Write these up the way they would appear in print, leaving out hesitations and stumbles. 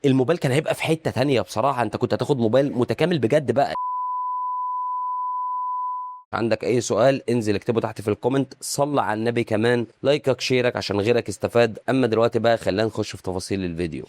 الموبايل كان هيبقى في حته تانية بصراحه، انت كنت هتاخد موبايل متكامل بجد بقى. عندك اي سؤال انزل اكتبه تحت في الكومنت، صلى على النبي كمان، لايكك شيرك عشان غيرك يستفاد. اما دلوقتي بقى خلينا نخش في تفاصيل الفيديو.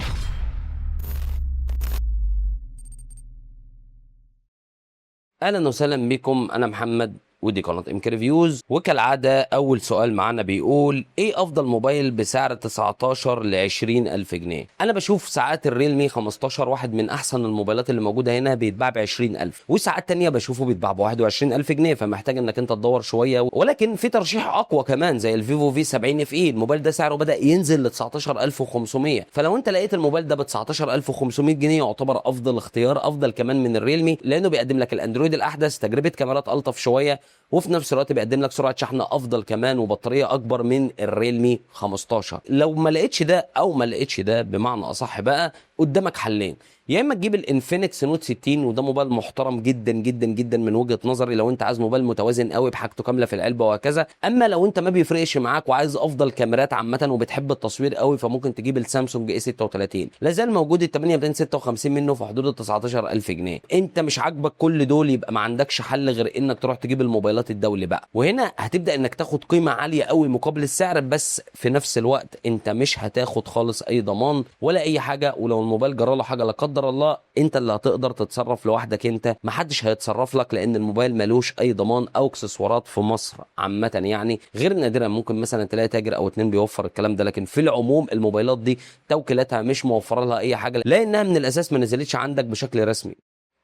اهلا وسهلا بكم، انا محمد ودي قناه ام كي ريفيوز. وكالعاده اول سؤال معانا بيقول ايه افضل موبايل بسعر 19 ل 20 الف جنيه؟ انا بشوف ساعات الريلمي 15 واحد من احسن الموبايلات اللي موجوده هنا بيتباع ب 20,000، وساعات تانية بشوفه بيتباع ب 21,000 جنيه، فمحتاج انك انت تدور شويه. ولكن في ترشيح اقوى كمان زي الفيفو في 70 اف اي، الموبايل ده سعره بدا ينزل ل 19,500، فلو انت لقيت الموبايل ده ب 19,500 جنيه يعتبر افضل اختيار، افضل كمان من الريلمي، لانه بيقدم لك الاندرويد الاحدث، تجربه كاميرات الطف شويه، وفي نفس الوقت بيقدم لك سرعه شحن افضل كمان وبطاريه اكبر من الريلمي 15. لو ما لقيتش ده او ما لقيتش ده بمعنى اصح بقى، قدامك حلين: يا اما تجيب الانفينكس نوت 60 وده موبايل محترم جدا جدا جدا من وجهه نظري لو انت عايز موبايل متوازن قوي بحاجته كامله في العلبه وهكذا. اما لو انت ما بيفرقش معاك وعايز افضل كاميرات عامه وبتحب التصوير قوي، فممكن تجيب السامسونج اي 36، لا زال موجود ال 8256 منه في حدود ال 19,000 جنيه. انت مش عاجبك كل دول يبقى ما عندكش حل غير انك تروح تجيب الموبايلات الدولي بقى، وهنا هتبدا انك تاخد قيمه عاليه قوي مقابل السعر، بس في نفس الوقت انت مش هتاخد خالص اي ضمان ولا اي حاجه، ولو الموبايل جرى له حاجه لا قدر الله انت اللي هتقدر تتصرف لوحدك، انت محدش هيتصرف لك، لان الموبايل ملوش اي ضمان او اكسسوارات في مصر عامه يعني، غير نادرا ممكن مثلا تلاقي تاجر او اتنين بيوفر الكلام ده، لكن في العموم الموبايلات دي توكيلاتها مش موفره لها اي حاجه لانها من الاساس ما نزلتش عندك بشكل رسمي.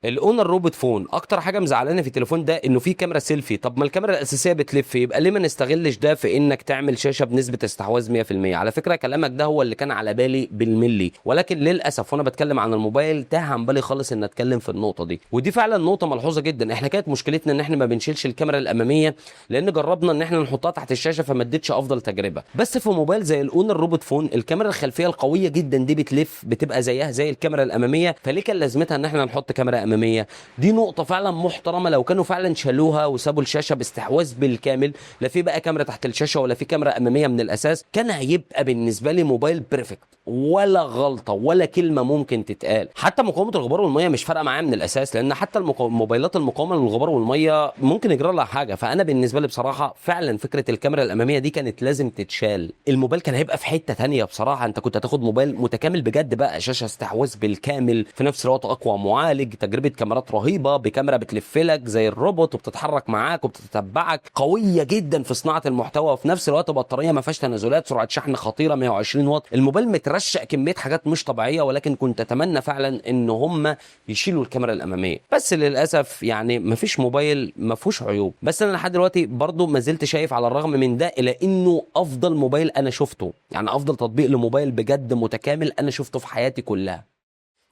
الاونر روبوت فون، اكتر حاجه مزعلانه في التليفون ده انه فيه كاميرا سيلفي. طب ما الكاميرا الاساسيه بتلف، يبقى ليه ما نستغلش ده في انك تعمل شاشه بنسبه استحواذ 100%؟ على فكره كلامك ده هو اللي كان على بالي بالملي، ولكن للاسف وانا بتكلم عن الموبايل تاه عن بالي خالص ان اتكلم في النقطه دي، ودي فعلا نقطه ملحوظه جدا. احنا كانت مشكلتنا ان احنا ما بنشيلش الكاميرا الاماميه، لان جربنا ان احنا نحطها تحت الشاشه فما ادتش افضل تجربه. بس في موبايل زي الاونر روبوت فون الكاميرا الخلفيه القويه جدا دي بتلف، بتبقى زيها زي الكاميرا الاماميه، فليه كان لازمتها ان احنا نحط كاميرا اماميه؟ دي نقطة فعلا محترمة، لو كانوا فعلا شالوها وسابوا الشاشة باستحواذ بالكامل، لا في بقى كاميرا تحت الشاشة ولا في كاميرا أمامية من الأساس، كان هيبقى بالنسبة لي موبايل بيرفكت، ولا غلطة ولا كلمة ممكن تتقال. حتى مقاومة الغبار والمية مش فارقة معايا من الأساس، لأن حتى الموبايلات المقاومة للغبار والمية ممكن يجرى لها حاجة، فأنا بالنسبة لي بصراحة فعلا فكرة الكاميرا الأمامية دي كانت لازم تتشال. الموبايل كان هيبقى في حتة تانية بصراحة، أنت كنت هتاخد موبايل متكامل بجد بقى، شاشة استحواذ بالكامل، في نفس الوقت أقوى معالج، تجربة كاميرات رهيبه بكاميرا بتلف لك زي الروبوت وبتتحرك معاك وبتتبعك، قويه جدا في صناعه المحتوى، وفي نفس الوقت بطاريه ما فيهاش تنازلات، سرعه شحن خطيره 120 واط، الموبايل مترشق كميه حاجات مش طبيعيه، ولكن كنت اتمنى فعلا ان هم يشيلوا الكاميرا الاماميه. بس للاسف يعني ما فيش موبايل ما فيهوش عيوب، بس انا لحد دلوقتي برضو ما زلت شايف على الرغم من ده الى انه افضل موبايل انا شفته، يعني افضل تطبيق لموبايل بجد متكامل انا شفته في حياتي كلها.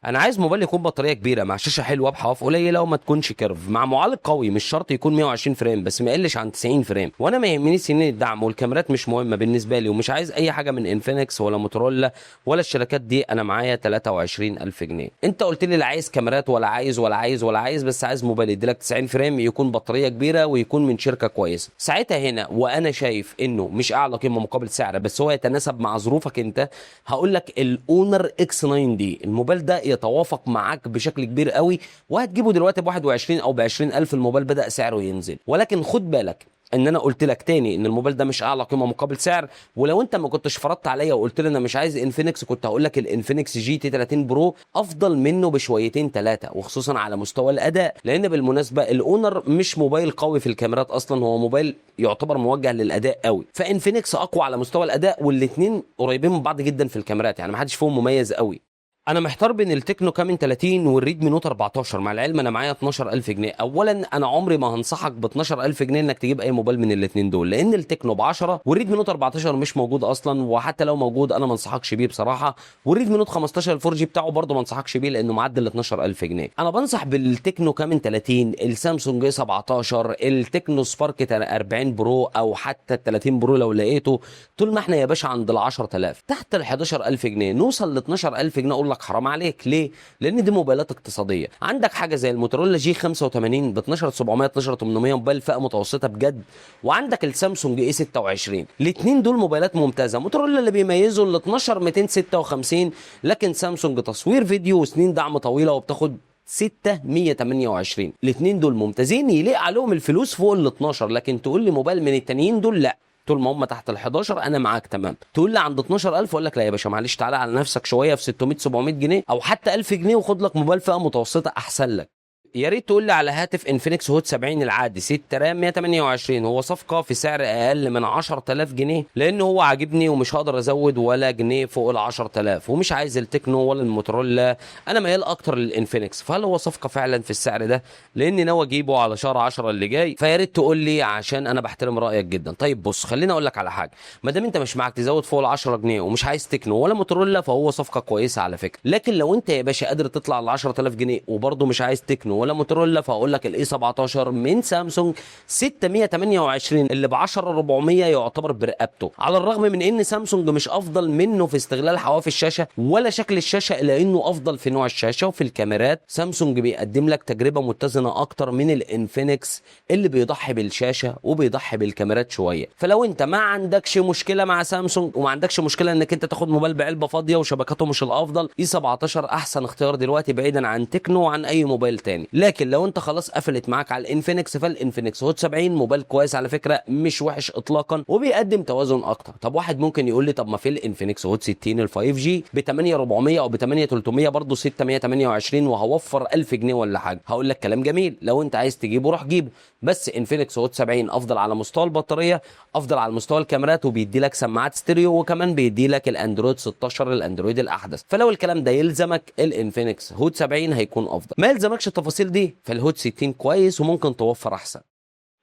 انا عايز موبايل يكون بطاريه كبيره مع شاشه حلوه بحواف قليله وما تكونش كيرف، مع معالج قوي مش شرط يكون 120 فريم بس ما يقلش عن 90 فريم، وانا ما يهمنيش سنين الدعم، والكاميرات مش مهمه بالنسبه لي، ومش عايز اي حاجه من انفينكس ولا موتورولا ولا الشركات دي. انا معايا 23,000 جنيه. انت قلت لي لا عايز كاميرات ولا عايز ولا عايز ولا عايز، بس عايز موبايل يديلك 90 فريم، يكون بطاريه كبيره، ويكون من شركه كويسه. ساعتها هنا وانا شايف انه مش اعلى قيمه مقابل سعر بس هو يتناسب مع ظروفك انت، هقول لك الاونر اكس 9 دي، الموبايل ده يتوافق معاك بشكل كبير قوي، وهتجيبه دلوقتي ب 21 او ب 20,000، الموبايل بدأ سعره ينزل. ولكن خد بالك ان انا قلت لك تاني ان الموبايل ده مش اعلى قيمه مقابل سعر، ولو انت ما كنتش فرضت عليا وقلت لي انا مش عايز انفينكس كنت هقول لك الانفينكس جي تي 30 برو افضل منه بشويتين ثلاثه، وخصوصا على مستوى الاداء، لان بالمناسبه الاونر مش موبايل قوي في الكاميرات اصلا، هو موبايل يعتبر موجه للاداء قوي، فانفينكس اقوى على مستوى الاداء، والاثنين قريبين من بعض جدا في الكاميرات، يعني ما حدش فيهم مميز قوي. انا محتار بين التكنو كامن 30 والريدمي نوت 14، مع العلم انا معايا 12,000 جنيه. اولا انا عمري ما هنصحك ب 12,000 جنيه انك تجيب اي موبايل من الاثنين دول، لان التكنو ب 10 والريدمي نوت 14 مش موجود اصلا، وحتى لو موجود انا ما انصحكش بيه بصراحه، والريدمي نوت 15 الفور جي بتاعه برضه ما انصحكش بيه لانه معدل ال 12,000 جنيه. انا بنصح بالتكنو كامن 30، السامسونج 17، التكنو سبارك 40 برو، او حتى ال 30 برو لو لقيته، طول ما احنا يا باشا عند ال 10,000 تحت ال 11,000 جنيه نوصل ل 12,000 جنيه اقول لك حرام عليك. ليه؟ لان دي موبايلات اقتصاديه. عندك حاجه زي الموتورولا جي 85 ب 12700 12800 موبايل فئه متوسطه بجد، وعندك السامسونج اي 26. الاثنين دول موبايلات ممتازه. موتورولا اللي بيميزه ال 12256، لكن سامسونج تصوير فيديو وسنين دعم طويله وبتاخد 6128. الاثنين دول ممتازين يليق عليهم الفلوس فوق ال 12، لكن تقول لي موبايل من التانيين دول لا، طول ما هم تحت ال 11 انا معاك تمام. تقول لي عند 12000 اقول لك لا يا باشا معلش، تعالى على نفسك شويه في 600 700 جنيه او حتى 1000 جنيه وخد لك موبايل فئه متوسطه احسن لك. يا ريت تقول لي على هاتف انفينكس هوت 70 العادي 6 رام 128. هو صفقه في سعر اقل من 10000 جنيه، لان هو عاجبني ومش هقدر ازود ولا جنيه فوق ال 10000، ومش عايز التكنو ولا الموتورولا، انا ميال اكتر للانفينكس. فهل هو صفقه فعلا في السعر ده؟ لاني ناوي اجيبه على شهر 10 اللي جاي، فيا ريت تقول لي عشان انا بحترم رايك جدا. طيب بص، خليني اقول لك على حاجه، ما دام انت مش معاك تزود فوق ال 10 جنيه ومش عايز تكنو ولا موتورولا، فهو صفقه كويسه على فكره. لكن لو انت يا باشا قادر تطلع ل 10000 جنيه وبرضه مش عايز تكنو ولا موتورولا، فاقول لك الاي 17 من سامسونج 628 اللي ب 10400 يعتبر برقبته. على الرغم من ان سامسونج مش افضل منه في استغلال حواف الشاشه ولا شكل الشاشه، الا انه افضل في نوع الشاشه وفي الكاميرات. سامسونج بيقدم لك تجربه متزنه اكتر من الانفينكس اللي بيضحي بالشاشه وبيضحي بالكاميرات شويه. فلو انت ما عندكش مشكله مع سامسونج وما عندكش مشكله انك انت تاخد موبايل بعلبه فاضيه وشبكاته مش الافضل، اي 17 احسن اختيار دلوقتي بعيدا عن تكنو وعن اي موبايل تاني. لكن لو انت خلاص قفلت معاك على الانفينكس، فالانفينكس هوت 70 موبايل كويس على فكره، مش وحش اطلاقا وبيقدم توازن اكتر. طب واحد ممكن يقول لي طب ما في الانفينكس هوت 60 ال 5 جي ب 8400 او ب 8300 برضه 628 وهوفر 1000 جنيه ولا حاجه. هقول لك كلام جميل، لو انت عايز تجيبه روح جيبه، بس انفينكس هوت 70 افضل على مستوى البطاريه، افضل على مستوى الكاميرات، وبيدي لك سماعات ستيريو، وكمان بيدي لك الاندرويد 16 الاندرويد الاحدث. فلو الكلام ده يلزمك الانفينكس هوت 70 هيكون افضل. ما يلزمكش التفاصيل دي فالهوت 60 كويس وممكن توفر احسن.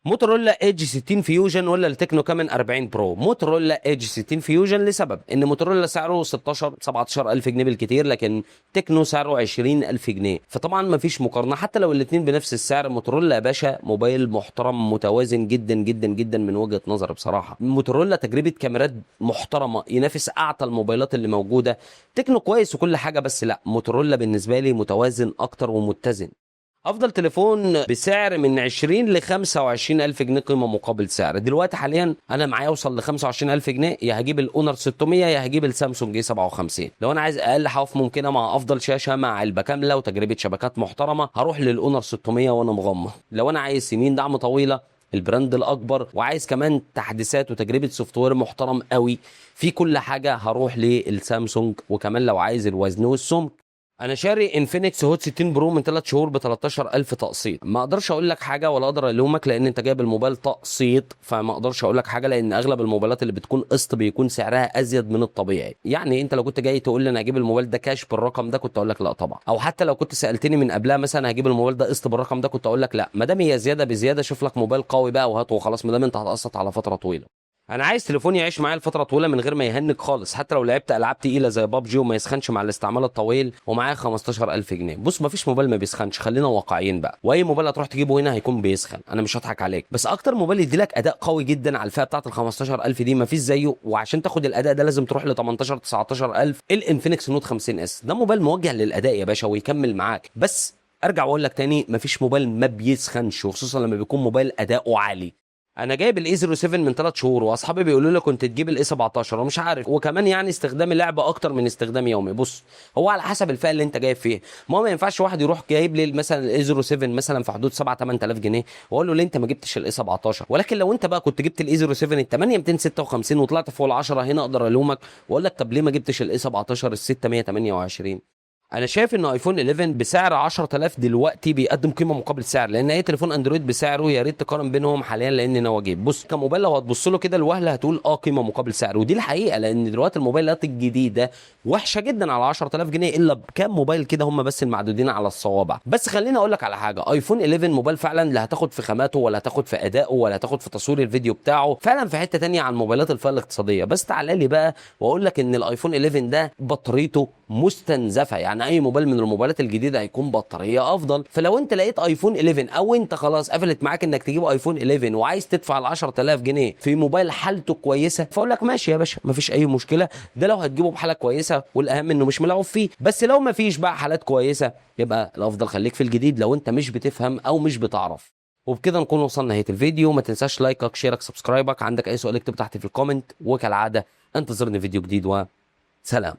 موتورولا ايدج 60 فيوجن ولا التكنو كامن 40 برو؟ موتورولا ايدج 60 فيوجن لسبب ان موتورولا سعره 16 17000 جنيه بالكتير، لكن تكنو سعره 20000 جنيه، فطبعا ما فيش مقارنه. حتى لو الاثنين بنفس السعر، موتورولا يا باشا موبايل محترم متوازن جدا جدا جدا من وجهه نظري بصراحه. موتورولا تجربه كاميرات محترمه ينافس اعتى الموبايلات اللي موجوده. تكنو كويس وكل حاجه، بس لا، موتورولا بالنسبه لي متوازن اكتر ومتزن. افضل تليفون بسعر من 20 ل 25 الف جنيه قيمه مقابل سعر. دلوقتي حاليا انا معايا اوصل ل 25 الف جنيه، يا هجيب الاونر 600 يا هجيب السامسونج اي 57. لو انا عايز اقل حواف ممكنه مع افضل شاشه مع علبه كامله وتجربه شبكات محترمه، هروح للاونر 600 وانا مغمض. لو انا عايز سنين دعم طويله، البراند الاكبر، وعايز كمان تحديثات وتجربه سوفت وير محترم قوي في كل حاجه، هروح للسامسونج. وكمان لو عايز الوزن والسمك، انا شاري انفينكس هوت 60 برو من 3 شهور ب 13000 تقسيط. ما اقدرش اقول لك حاجه ولا اقدر الومك لان انت جايب الموبايل تقسيط، فما اقدرش اقول لك حاجه، لان اغلب الموبايلات اللي بتكون قسط بيكون سعرها ازيد من الطبيعي. يعني انت لو كنت جاي تقول لي انا هجيب الموبايل ده كاش بالرقم ده كنت اقول لك لا طبعا، او حتى لو كنت سالتني من قبلها مثلا هجيب الموبايل ده قسط بالرقم ده كنت اقول لك لا. ما دام هي زياده بزياده، شوف لك موبايل قوي بقى وهاته وخلاص، ما دام انت هتقسط على فتره طويله. انا عايز تليفون يعيش معايا لفتره طويله من غير ما يهنج خالص، حتى لو لعبت العاب تقيله زي بابجي، وما يسخنش مع الاستعمال الطويل، ومعايا 15000 جنيه. بص، مفيش موبايل ما بيسخنش، خلينا واقعيين بقى، واي موبايل هتروح تجيبه هنا هيكون بيسخن، انا مش هضحك عليك. بس اكتر موبايل يديلك اداء قوي جدا على الفئه بتاعه ال 15000 دي مفيش زيه، وعشان تاخد الاداء ده لازم تروح ل 18 19000. الانفينكس نوت 50 اس ده موبايل موجه للاداء يا باشا ويكمل معاك. بس ارجع واقول لك تاني، مفيش موبايل ما بيسخنش، وخصوصا لما بيكون موبايل اداؤه عالي. انا جايب الاي 07 من 3 شهور، واصحابي بيقولوا لي كنت تجيب الاي 17 ومش عارف، وكمان يعني استخدامي لعبه اكتر من استخدام يومي. بص، هو على حسب الفئه اللي انت جايب فيها. ما ينفعش واحد يروح جايب لي مثلا الاي 07 مثلا في حدود 7 8000 جنيه واقول له ليه انت ما جبتش الاي 17. ولكن لو انت بقى كنت جبت الاي 07 ال 8256 وطلعت فوق ال 10، هنا اقدر الومك واقول لك طب ليه ما جبتش الاي 17 ال 628. انا شايف ان ايفون 11 بسعر 10000 دلوقتي بيقدم قيمه مقابل سعر، لان اي تليفون اندرويد بسعره يا ريت تقارن بينهم حاليا، لان ناوي اجيب. بص، كموبايل لو هتبص له كده الوهله هتقول قيمه مقابل سعر، ودي الحقيقه، لان دلوقتي الموبايلات الجديده وحشه جدا على 10000 جنيه، الا بكام موبايل كده هم بس المعدودين على الصوابع. بس خليني اقول لك على حاجه، ايفون 11 موبايل فعلا لا هتاخد في خاماته ولا هتاخد في ادائه ولا هتاخد في تصوير الفيديو بتاعه، فعلا في حته ثانيه عن موبايلات الفئه الاقتصاديه. بس تعالى لي بقى واقول لك ان الايفون 11 ده بطاريته مستنزفه، يعني طبعا اي موبايل من الموبايلات الجديده هيكون بطاريه افضل. فلو انت لقيت ايفون 11 او انت خلاص قفلت معاك انك تجيب ايفون 11 وعايز تدفع ال 10000 جنيه في موبايل حالته كويسه، فاقول لك ماشي يا باشا مفيش اي مشكله، ده لو هتجيبه بحاله كويسه والاهم انه مش ملعوب فيه. بس لو مفيش بقى حالات كويسه يبقى الافضل خليك في الجديد لو انت مش بتفهم او مش بتعرف. وبكده نكون وصلنا نهايه الفيديو. ما تنساش لايكك شيرك سبسكرايبك، عندك اي سؤال اكتب تحت في الكومنت، وكالعاده انتظرني فيديو جديد وسلام.